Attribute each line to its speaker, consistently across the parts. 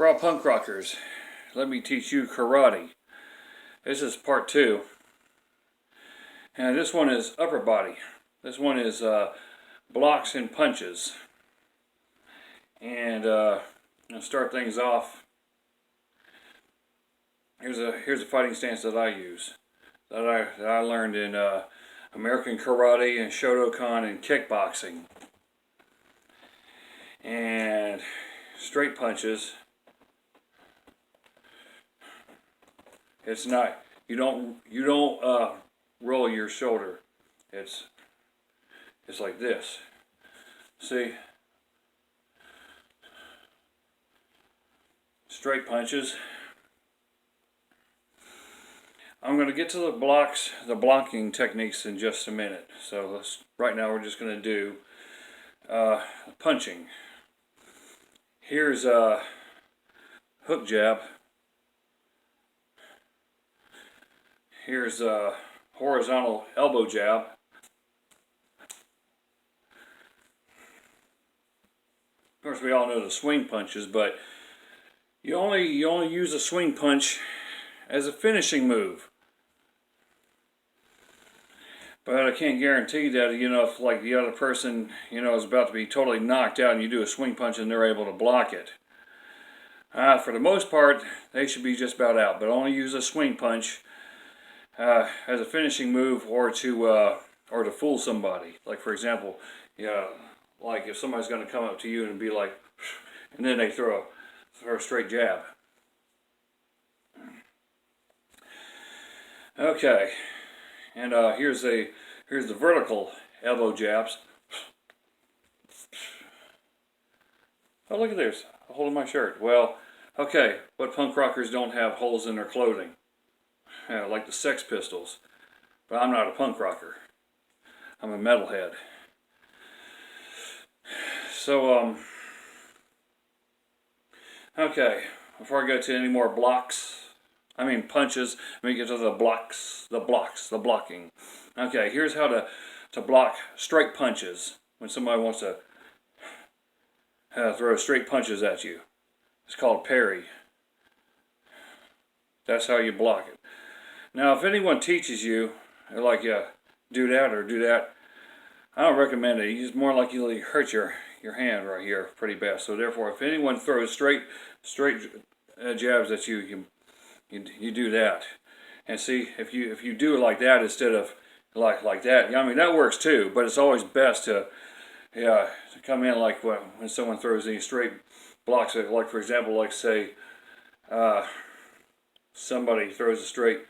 Speaker 1: For all punk rockers, let me teach you karate. This is part 2. And this one is upper body. This one is blocks and punches. And I'll start things off. Here's a fighting stance that I use. That I learned in American Karate and Shotokan and kickboxing. And straight punches. It's not, you don't roll your shoulder. It's like this. See? Straight punches. I'm going to get to the blocking techniques in just a minute. So right now we're just going to do punching. Here's a hook jab. Here's a horizontal elbow jab. Of course, we all know the swing punches, but you only use a swing punch as a finishing move. But I can't guarantee that, if like the other person, is about to be totally knocked out and you do a swing punch and they're able to block it. For the most part, they should be just about out, but only use a swing punch as a finishing move or to fool somebody. Like, for example, like if somebody's going to come up to you and be like, and then they throw a straight jab. Okay, and here's the vertical elbow jabs. Oh, look at this, a hole in my shirt. Well, okay, what punk rockers don't have holes in their clothing? Like the Sex Pistols. But I'm not a punk rocker. I'm a metalhead. So, okay, before I go to any more punches, let me get to the blocking. Okay, here's how to block straight punches when somebody wants to throw straight punches at you. It's called parry. That's how you block it. Now, if anyone teaches you, like, do that or do that, I don't recommend it. You just more likely hurt your hand right here pretty bad. So therefore, if anyone throws straight jabs at you, you do that. And see, if you do it like that instead of like that, that works too. But it's always best to come in like when someone throws any straight blocks. Like, for example, like say somebody throws a straight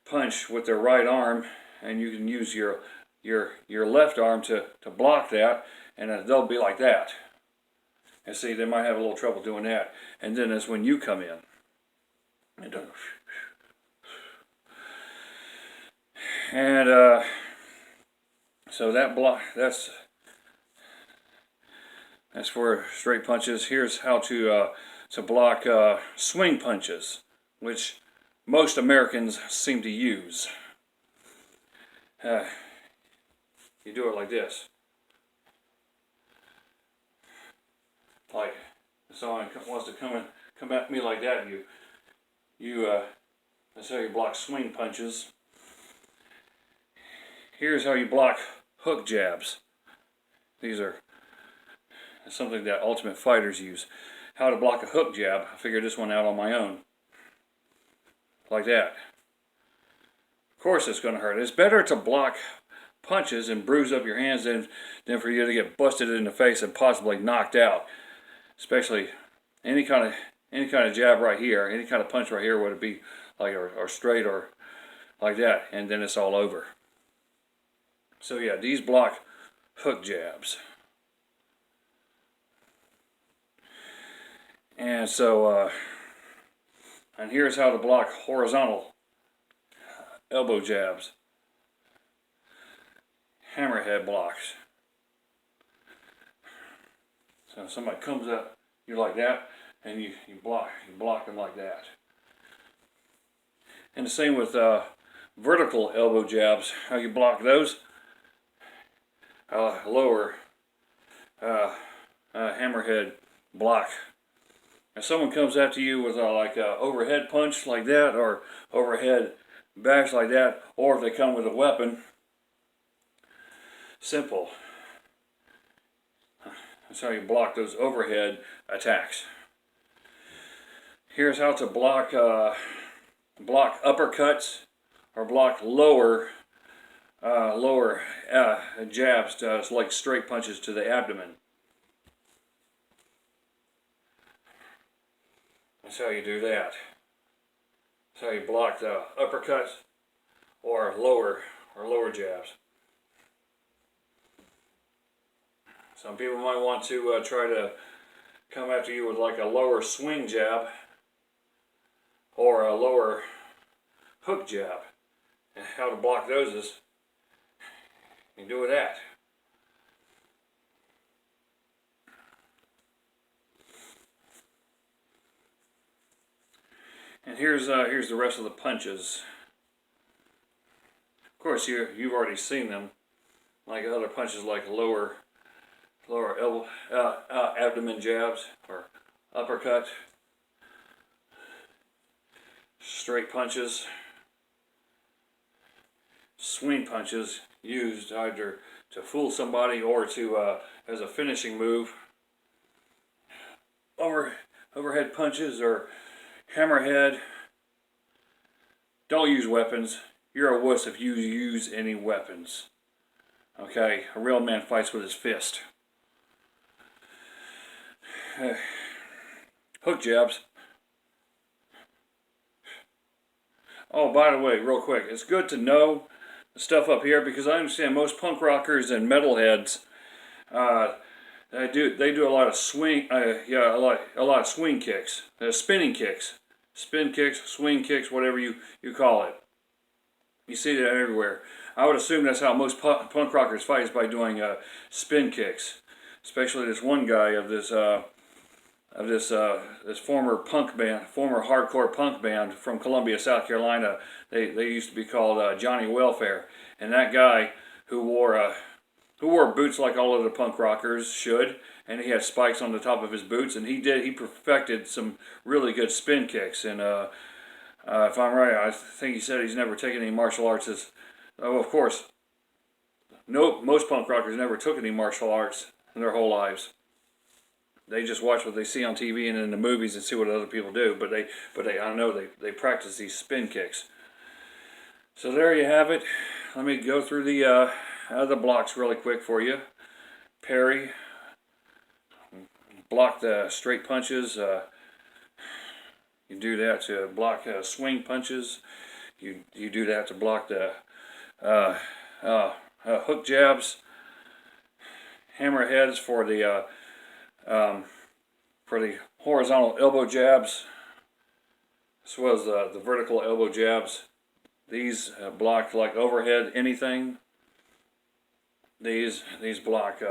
Speaker 1: punch with their right arm, and you can use your left arm to block that, and they'll be like that. And see, they might have a little trouble doing that. And then that's when you come in. And so that block, that's for straight punches. Here's how to block swing punches, which most Americans seem to use. You do it like this. Like, if someone wants to come at me like that, that's how you block swing punches. Here's how you block hook jabs. These are something that Ultimate Fighters use. How to block a hook jab. I figured this one out on my own. Like that. Of course it's going to hurt. It's better to block punches and bruise up your hands than for you to get busted in the face and possibly knocked out. Especially any kind of jab right here, any kind of punch right here would it be like or straight or like that, and then it's all over. So yeah, these block hook jabs. And so and here's how to block horizontal elbow jabs. Hammerhead blocks. So somebody comes up, you're like that, and you block them like that. And the same with vertical elbow jabs. How you block those? Lower hammerhead block If someone comes after you with like a overhead punch like that, or overhead bash like that, or if they come with a weapon, simple. That's how you block those overhead attacks. Here's how to block uppercuts or block lower jabs, like straight punches to the abdomen. That's how you do that. That's how you block the uppercuts or lower jabs. Some people might want to try to come after you with like a lower swing jab or a lower hook jab. And how to block those is you do with that. And here's the rest of the punches. Of course, you've already seen them, like other punches, like lower elbow, abdomen jabs or uppercut, straight punches, swing punches used either to fool somebody or to as a finishing move. Overhead punches or hammerhead. Don't use weapons. You're a wuss if you use any weapons. Okay, a real man fights with his fist. Hook jabs. Oh, by the way, real quick, it's good to know the stuff up here because I understand most punk rockers and metalheads, they do a lot of swing, a lot of swing kicks, spinning kicks, spin kicks, swing kicks, whatever you call it. You see that everywhere. I would assume that's how most punk rockers fight, is by doing spin kicks. Especially this one guy of this former hardcore punk band from Columbia, South Carolina. They used to be called Johnny Welfare, and that guy who wore boots like all other punk rockers should, and he had spikes on the top of his boots, and he perfected some really good spin kicks. And if I'm right, I think he said he's never taken any martial arts. Of course, most punk rockers never took any martial arts in their whole lives. They just watch what they see on TV and in the movies and see what other people do. But I know they practice these spin kicks. So there you have it. Let me go through the other blocks really quick for you. Parry, block the straight punches. You do that to block swing punches. You do that to block the hook jabs. Hammerheads for the horizontal elbow jabs, as well as the vertical elbow jabs. These block like overhead anything. These block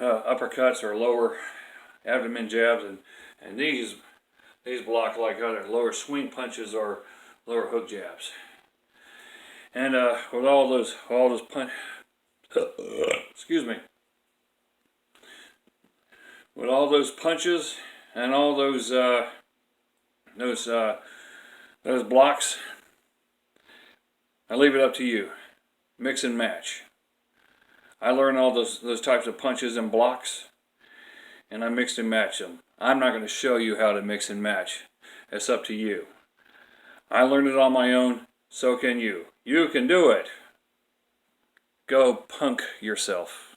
Speaker 1: uppercuts or lower abdomen jabs, and these block like other lower swing punches or lower hook jabs. And with all those excuse me. With all those punches and all those blocks, I leave it up to you. Mix and match. I learned all those types of punches and blocks, and I mixed and matched them. I'm not going to show you how to mix and match. It's up to you. I learned it on my own, so can you. You can do it. Go punk yourself.